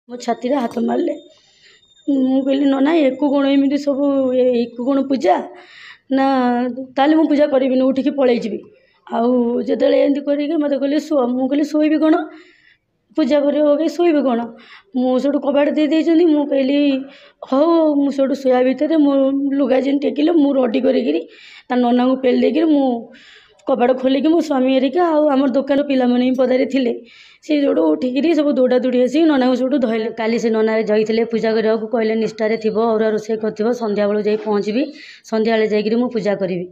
ମୋ ଛାତିରେ ହାତ ମାରିଲେ। ମୁଁ କହିଲି ନନା ୟାକୁ କ'ଣ ଏମିତି ସବୁ ୟାକୁ କ'ଣ ପୂଜା ନା ତାହେଲେ ମୁଁ ପୂଜା କରିବିନି, ଉଠିକି ପଳେଇଯିବି। ଆଉ ଯେତେବେଳେ ଏମିତି କରିକି ମୋତେ କହିଲେ ଶୁଅ, ମୁଁ କହିଲି ଶୋଇବି କ'ଣ, ପୂଜା କରିବ କି ଶୋଇବି କ'ଣ। ମୁଁ ସେଇଠୁ କବାଟ ଦେଇ ଦେଇଛନ୍ତି। ମୁଁ କହିଲି ହଉ, ମୁଁ ସେଇଠୁ ଶୋଇବା ଭିତରେ ମୋ ଲୁଗା ଯେମିତି ଟେକିଲେ ମୁଁ ରଡ଼ି କରିକିରି ତା ନନାଙ୍କୁ ପେଲି ଦେଇକିରି ମୁଁ କବାଟ ଖୋଲିକି ମୋ ସ୍ୱାମୀ ହେରିକା ଆଉ ଆମର ଦୋକାନ ପିଲାମାନେ ହିଁ ପଦାରେ ଥିଲେ। ସେ ଯେଉଁଠୁ ଉଠିକିରି ସବୁ ଦୌଡ଼ା ଦୌଡ଼ି ଆସିକି ନନାଙ୍କୁ ସବୁଠୁ ଧଇଲେ। କାଲି ସେ ନନା ଯାଇଥିଲେ ପୂଜା କରିବାକୁ, କହିଲେ ନିଷ୍ଠାରେ ଥିବ, ଅରୁଆ ରୋଷେଇ କରିଥିବ, ସନ୍ଧ୍ୟାବେଳକୁ ଯାଇ ପହଞ୍ଚିବି, ସନ୍ଧ୍ୟାବେଳେ ଯାଇକିରି ମୁଁ ପୂଜା କରିବି।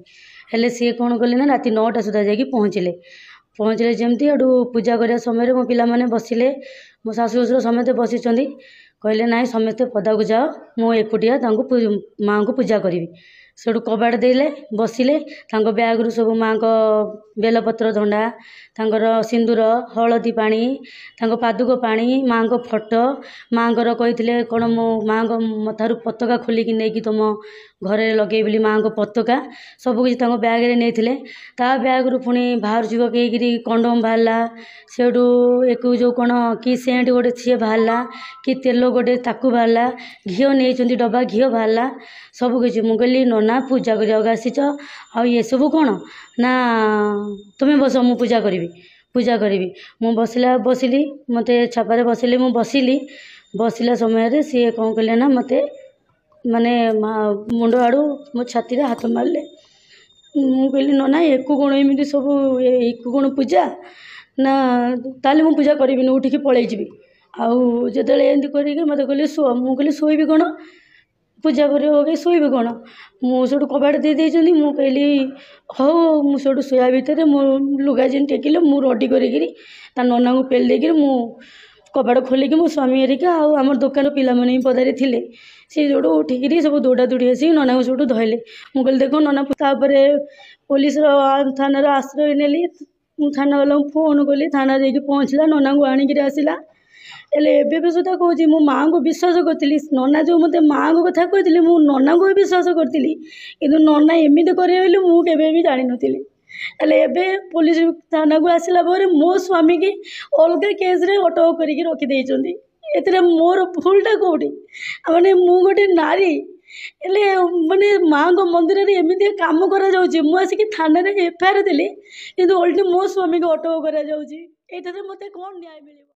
ହେଲେ ସିଏ କ'ଣ କଲେ ନା ରାତି 9ଟା ସୁଦ୍ଧା ଯାଇକି ପହଞ୍ଚିଲେ ଯେମିତି ଏଠୁ ପୂଜା କରିବା ସମୟରେ ମୋ ପିଲାମାନେ ବସିଲେ, ମୋ ଶାଶୁ ଶ୍ୱଶୁର ସମସ୍ତେ ବସିଛନ୍ତି। କହିଲେ ନାଇଁ ସମସ୍ତେ ପଦାକୁ ଯାଅ, ମୁଁ ଏକୁଟିଆ ତାଙ୍କୁ ମାଆଙ୍କୁ ପୂଜା କରିବି। ସେଠୁ କବାଟ ଦେଲେ, ବସିଲେ। ତାଙ୍କ ବ୍ୟାଗରୁ ସବୁ ମାଆଙ୍କ ବେଲପତ୍ର ଧଣ୍ଡା, ତାଙ୍କର ସିନ୍ଦୁର, ହଳଦୀ ପାଣି, ତାଙ୍କ ପାଦୁକ ପାଣି, ମାଆଙ୍କ ଫଟୋ, ମାଆଙ୍କର କହିଥିଲେ କ'ଣ ମୋ ମାଆଙ୍କ ମଥାରୁ ପତାକା ଖୋଲିକି ନେଇକି ତୁମ ଘରେ ଲଗେଇ ବୋଲି ମାଆଙ୍କ ପତାକା ସବୁକିଛି ତାଙ୍କ ବ୍ୟାଗରେ ନେଇଥିଲେ। ତା ବ୍ୟାଗରୁ ପୁଣି ବାହାରୁଛି ପକେଇକିରି କଣ୍ଡମ ବାହାରିଲା, ସେଠୁ ଏକୁ ଯେଉଁ କ'ଣ କି ସେଣ୍ଟ ଗୋଟେ ସିଏ ବାହାରିଲା, କି ତେଲ ଗୋଟେ ତାକୁ ବାହାରିଲା, ଘିଅ ନେଇଛନ୍ତି ଡବା, ଘିଅ ବାହାରିଲା ସବୁକିଛି। ମୁଁ କହିଲି ନନା ପୂଜା କରିବାକୁ ଆସିଛ, ଆଉ ଏସବୁ କ'ଣ ନା ତୁମେ ବସ, ମୁଁ ପୂଜା କରିବି। ମୁଁ ବସିଲି, ମୋତେ ଛାପାରେ ବସିଲି। ମୁଁ ବସିଲା ସମୟରେ ସିଏ କ'ଣ କଲେ ନା ମୋତେ ମାନେ ମୁଣ୍ଡ ଆଡ଼ୁ ମୋ ଛାତିରେ ହାତ ମାରିଲେ। ମୁଁ କହିଲି ନନା ୟାକୁ କ'ଣ ଏମିତି ସବୁ ୟାକୁ କ'ଣ ପୂଜା ନା ତାହେଲେ ମୁଁ ପୂଜା କରିବିନି, ଉଠିକି ପଳେଇଯିବି। ଆଉ ଯେତେବେଳେ ଏମିତି କରିକି ମୋତେ କହିଲେ ଶୁଅ, ମୁଁ କହିଲି ଶୋଇବି କ'ଣ, ପୂଜା କରିବ କି ଶୋଇବି କ'ଣ। ମୁଁ ସେଇଠୁ କବାଟ ଦେଇ ଦେଇଛନ୍ତି। ମୁଁ କହିଲି ହଉ, ମୁଁ ସେଇଠୁ ଶୋଇବା ଭିତରେ ମୋ ଲୁଗା ଯେମିତି ଟେକିଲେ ମୁଁ ରଡ଼ି କରିକିରି ତା ନନାଙ୍କୁ ପେଲି ଦେଇକିରି ମୁଁ କବାଟ ଖୋଲିକି ମୋ ସ୍ୱାମୀ ହେରିକା ଆଉ ଆମର ଦୋକାନ ପିଲାମାନେ ହିଁ ପଦାରେ ଥିଲେ। ସେ ଯେଉଁଠୁ ଉଠିକିରି ସବୁ ଦୌଡ଼ା ଦୌଡ଼ି ଆସିକି ନନାଙ୍କୁ ସବୁଠୁ ଧଇଲେ। ମୁଁ କହିଲି ଦେଖ ନନା। ତାପରେ ପୋଲିସର ଥାନାର ଆଶ୍ରୟ ନେଲି। ମୁଁ ଥାନାବାଲାଙ୍କୁ ଫୋନ୍ କଲି, ଥାନା ଯାଇକି ପହଞ୍ଚିଲା, ନନାଙ୍କୁ ଆଣିକିରି ଆସିଲା। ହେଲେ ଏବେ ବି ସୁଦ୍ଧା କହୁଛି, ମୁଁ ମାଆଙ୍କୁ ବିଶ୍ୱାସ କରିଥିଲି। ନନା ଯେଉଁ ମୋତେ ମାଆଙ୍କ କଥା କହିଥିଲି, ମୁଁ ନନାଙ୍କୁ ବି ବିଶ୍ୱାସ କରିଥିଲି, କିନ୍ତୁ ନନା ଏମିତି କରିବେ ବୋଲି ମୁଁ କେବେ ବି ଜାଣିନଥିଲି। ହେଲେ ଏବେ ପୋଲିସ ଥାନାକୁ ଆସିଲା ପରେ ମୋ ସ୍ୱାମୀକି ଅଲଗା କେସ୍ରେ ଅଟକ କରିକି ରଖିଦେଇଛନ୍ତି। ଏଥିରେ ମୋର ଭୁଲଟା କେଉଁଠି? ମାନେ ମୁଁ ଗୋଟେ ନାରୀ, ହେଲେ ମାନେ ମାଆଙ୍କ ମନ୍ଦିରରେ ଏମିତି କାମ କରାଯାଉଛି। ମୁଁ ଆସିକି ଥାନାରେ FIR ଦେଲି, କିନ୍ତୁ ଓଲଟି ମୋ ସ୍ୱାମୀକି ଅଟକ କରାଯାଉଛି। ଏଇଠାରେ ମୋତେ କ'ଣ ନ୍ୟାୟ ମିଳିବ?